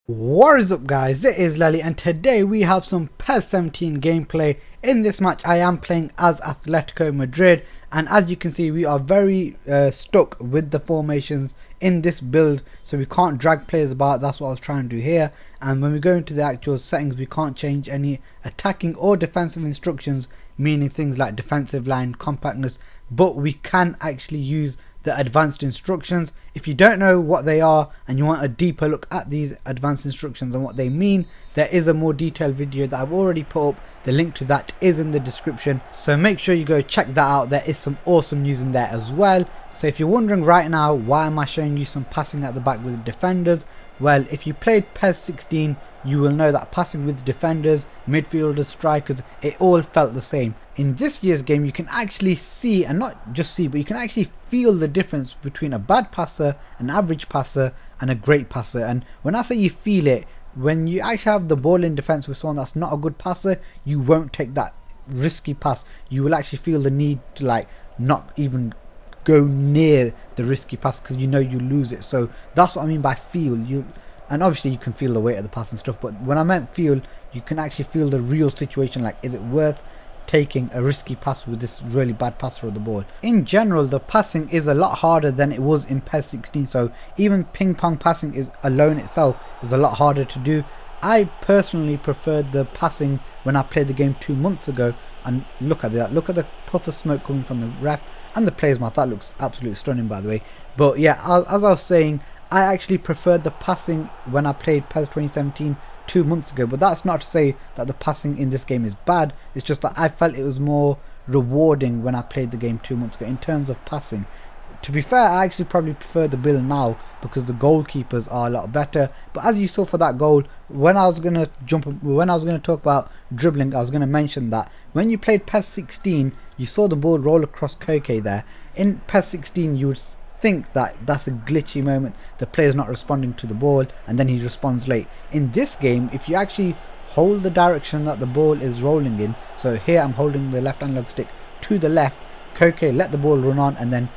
What is up guys, it is Lally and today we have some PES 17 gameplay. In this match I am playing as Atletico Madrid, and as you can see we are very stuck with the formations in this build, so we can't drag players about. That's what I was trying to do here. And when we go into the actual settings we can't change any attacking or defensive instructions, meaning things like defensive line, compactness, but we can actually use the advanced instructions. If you don't know what they are and you want a deeper look at these advanced instructions and what they mean, there is a more detailed video that I've already put up. The link to that is in the description, so make sure you go check that out. There is some awesome news in there as well. So if you're wondering right now why am I showing you some passing at the back with the defenders, well, if you played PES 16 you will know that passing with defenders, midfielders, strikers, it all felt the same. In this year's game you can actually see, and not just see, but you can actually feel the difference between a bad passer, an average passer and a great passer. And when I say you feel it, when you actually have the ball in defense with someone that's not a good passer, you won't take that risky pass. You will actually feel the need to like not even go near the risky pass because you know you lose it. So that's what I mean by feel. And obviously you can feel the weight of the pass and stuff, but when I meant feel, you can actually feel the real situation, like is it worth taking a risky pass with this really bad passer of the ball. In general the passing is a lot harder than it was in PES 16, so even ping pong passing is alone itself is a lot harder to do. I personally preferred the passing when I played the game 2 months ago, and look at that, look at the puff of smoke coming from the ref and the player's mouth. That looks absolutely stunning by the way. But yeah, as I was saying, I actually preferred the passing when I played PES 2017 2 months ago, but that's not to say that the passing in this game is bad. It's just that I felt it was more rewarding when I played the game 2 months ago in terms of passing. To be fair, I actually probably prefer the build now because the goalkeepers are a lot better. But as you saw for that goal, when I was gonna talk about dribbling, I was gonna mention that when you played PES 16, you saw the ball roll across Koke there. In PES 16, you would think that that's a glitchy moment, the player's not responding to the ball and then he responds late. In this game, if you actually hold the direction that the ball is rolling in, so here I'm holding the left analog stick to the left, Koke let the ball run on and then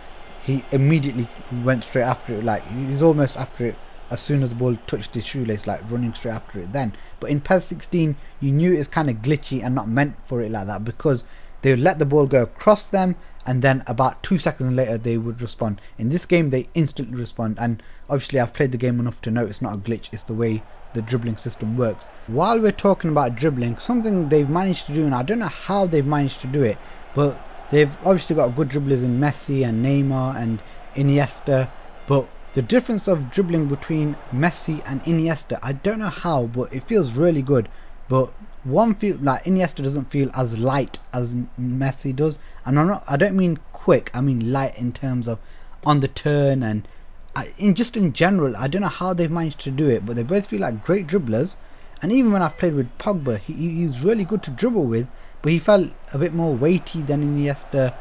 he immediately went straight after it, like he's almost after it as soon as the ball touched his shoelace, like running straight after it then. But in PES 16 you knew it's kind of glitchy and not meant for it like that, because they would let the ball go across them and then about 2 seconds later they would respond. In this game they instantly respond, and obviously I've played the game enough to know it's not a glitch, it's the way the dribbling system works. While we're talking about dribbling, something they've managed to do, and I don't know how they've managed to do it, but they've obviously got good dribblers in Messi and Neymar and Iniesta, but the difference of dribbling between Messi and Iniesta, I don't know how, but it feels really good. But one feel like Iniesta doesn't feel as light as Messi does, and I don't mean quick, I mean light in terms of on the turn and in general. I don't know how they've managed to do it, but they both feel like great dribblers. And even when I've played with Pogba, he's really good to dribble with, but he felt a bit more weighty than Iniesta,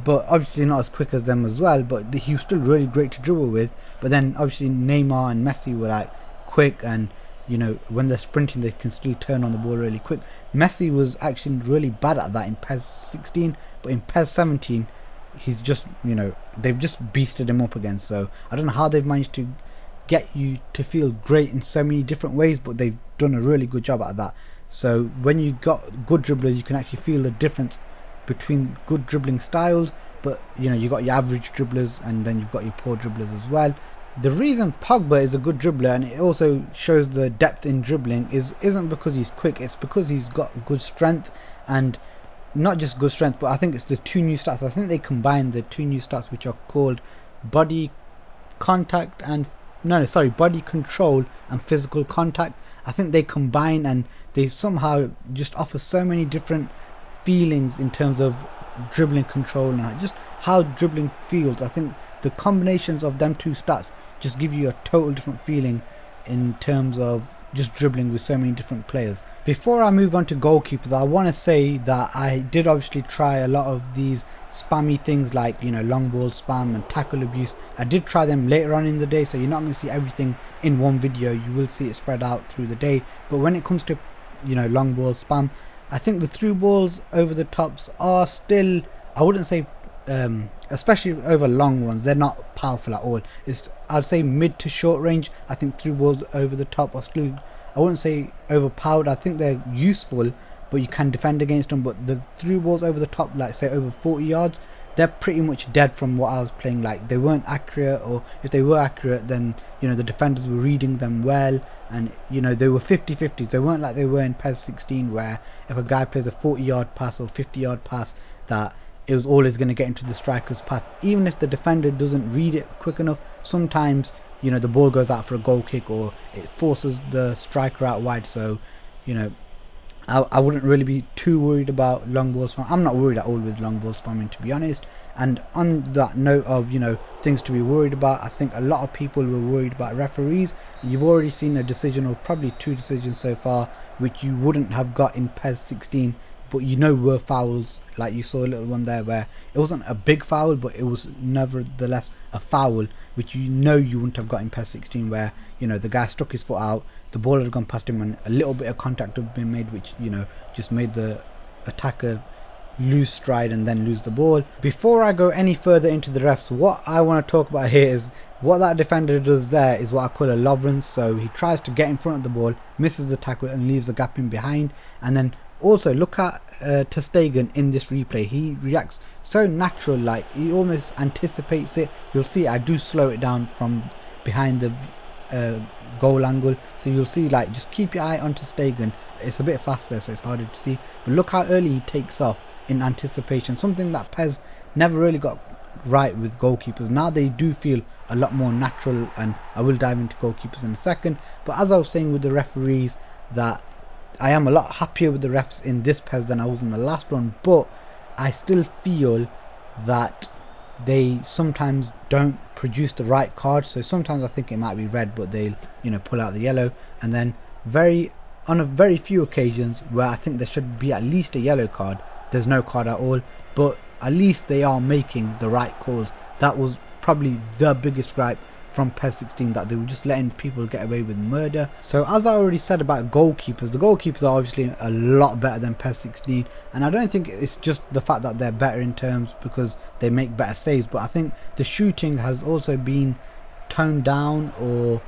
but obviously not as quick as them as well, but he was still really great to dribble with. But then obviously Neymar and Messi were like quick, and you know, when they're sprinting they can still turn on the ball really quick. Messi was actually really bad at that in PES 16, but in PES 17 he's just, you know, they've just beasted him up again. So I don't know how they've managed to get you to feel great in so many different ways, but they've done a really good job at that. So when you got good dribblers you can actually feel the difference between good dribbling styles, but you know, you got your average dribblers and then you've got your poor dribblers as well. The reason Pogba is a good dribbler, and it also shows the depth in dribbling, isn't because he's quick, it's because he's got good strength. And not just good strength, but I think it's the two new stats. I think they combined the two new stats which are called body contact and body control and physical contact. I think they combine and they somehow just offer so many different feelings in terms of dribbling control and just how dribbling feels. I think the combinations of them two stats just give you a total different feeling in terms of just dribbling with so many different players. Before I move on to goalkeepers, I want to say that I did obviously try a lot of these spammy things like, you know, long ball spam and tackle abuse. I did try them later on in the day, so you're not going to see everything in one video, you will see it spread out through the day. But when it comes to, you know, long ball spam, I think the through balls over the tops are still, I wouldn't say especially over long ones, they're not powerful at all. It's, I'd say, mid to short range. I think through balls over the top are still, I wouldn't say overpowered. I think they're useful, but you can defend against them. But the through balls over the top, like say over 40 yards, they're pretty much dead from what I was playing. Like, they weren't accurate, or if they were accurate, then the defenders were reading them well, and they were 50-50s. They weren't like they were in PES 16, where if a guy plays a 40-yard pass or 50-yard pass, that it was always going to get into the striker's path. Even if the defender doesn't read it quick enough, sometimes the ball goes out for a goal kick, or it forces the striker out wide. So I wouldn't really be too worried about long ball spam. I'm not worried at all with long ball spamming, to be honest. And on that note of things to be worried about, I think a lot of people were worried about referees. You've already seen a decision, or probably two decisions so far, which you wouldn't have got in PES 16, but were fouls. Like, you saw a little one there where it wasn't a big foul, but it was nevertheless a foul, which you wouldn't have got in PES 16, where the guy stuck his foot out, the ball had gone past him, and a little bit of contact had been made, which just made the attacker lose stride and then lose the ball. Before I go any further into the refs, what I want to talk about here is what that defender does there is what I call a Lovren. So he tries to get in front of the ball, misses the tackle, and leaves a gap in behind. And then also look at ter Stegen in this replay. He reacts so natural, like he almost anticipates it. You'll see I do slow it down from behind the goal angle, so you'll see, like, just keep your eye on ter Stegen. It's a bit faster, so it's harder to see, but look how early he takes off in anticipation, something that PES never really got right with goalkeepers. Now they do feel a lot more natural, and I will dive into goalkeepers in a second. But as I was saying with the referees, that I am a lot happier with the refs in this PES than I was in the last one, but I still feel that they sometimes don't produce the right card. So sometimes I think it might be red, but they'll pull out the yellow, and then on a very few occasions where I think there should be at least a yellow card, there's no card at all. But at least they are making the right calls. That was probably the biggest gripe from PES 16, that they were just letting people get away with murder. So as I already said about goalkeepers, the goalkeepers are obviously a lot better than PES 16, and I don't think it's just the fact that they're better in terms because they make better saves, but I think the shooting has also been toned down or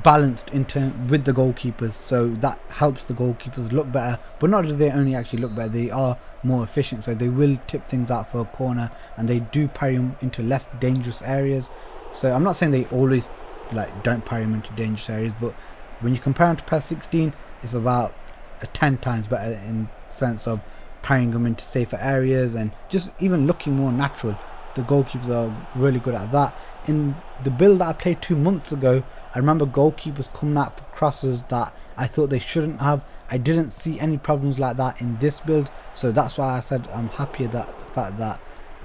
balanced with the goalkeepers, so that helps the goalkeepers look better. But not do they only actually look better, they are more efficient, so they will tip things out for a corner, and they do parry them into less dangerous areas. So I'm not saying they always don't parry them into dangerous areas, but when you compare them to PES 16, it's about 10 times better in sense of parrying them into safer areas and just even looking more natural. The goalkeepers are really good at that. In the build that I played 2 months ago, I remember goalkeepers coming out for crosses that I thought they shouldn't have. I didn't see any problems like that in this build, so that's why I said I'm happier that the fact that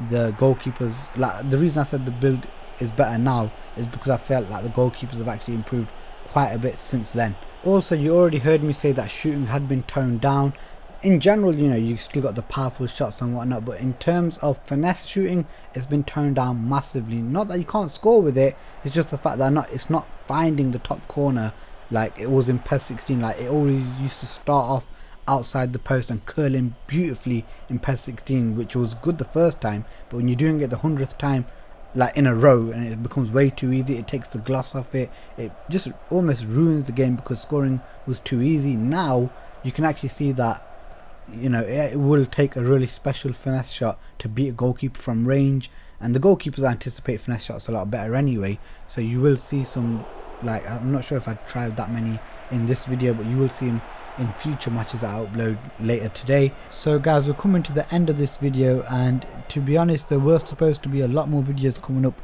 the goalkeepers, the reason I said the build is better now is because I felt like the goalkeepers have actually improved quite a bit since then. Also, you already heard me say that shooting had been toned down. In general, you still got the powerful shots and whatnot, but in terms of finesse shooting, it's been toned down massively. Not that you can't score with it, it's just the fact that it's not finding the top corner like it was in PES 16. Like, it always used to start off outside the post and curl in beautifully in PES 16, which was good the first time, but when you're doing it the 100th time in a row, and it becomes way too easy, it takes the gloss off it. It just almost ruins the game because scoring was too easy. Now you can actually see that it will take a really special finesse shot to beat a goalkeeper from range, and the goalkeepers anticipate finesse shots a lot better anyway, so you will see some, I'm not sure if I tried that many in this video, but you will see them in future matches that I upload later today. So guys, we're coming to the end of this video, and to be honest, there were supposed to be a lot more videos coming up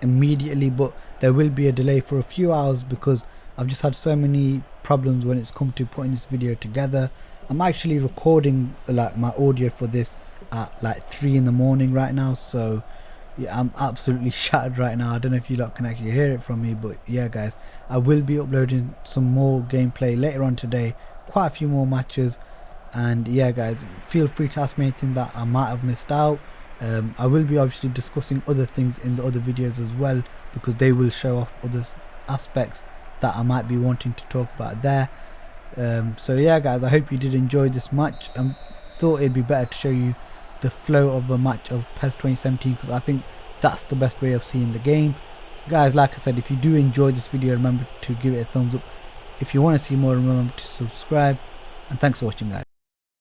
immediately, but there will be a delay for a few hours because I've just had so many problems when it's come to putting this video together. I'm actually recording my audio for this at 3 in the morning right now, so yeah, I'm absolutely shattered right now. I don't know if you lot can actually hear it from me, but yeah guys, I will be uploading some more gameplay later on today, quite a few more matches, and yeah guys, feel free to ask me anything that I might have missed out. I will be obviously discussing other things in the other videos as well, because they will show off other aspects that I might be wanting to talk about there. So yeah guys, I hope you did enjoy this match. Thought it'd be better to show you the flow of a match of PES 2017, because I think that's the best way of seeing the game. Guys, like I said, if you do enjoy this video, remember to give it a thumbs up. If you want to see more, remember to subscribe, and thanks for watching, guys.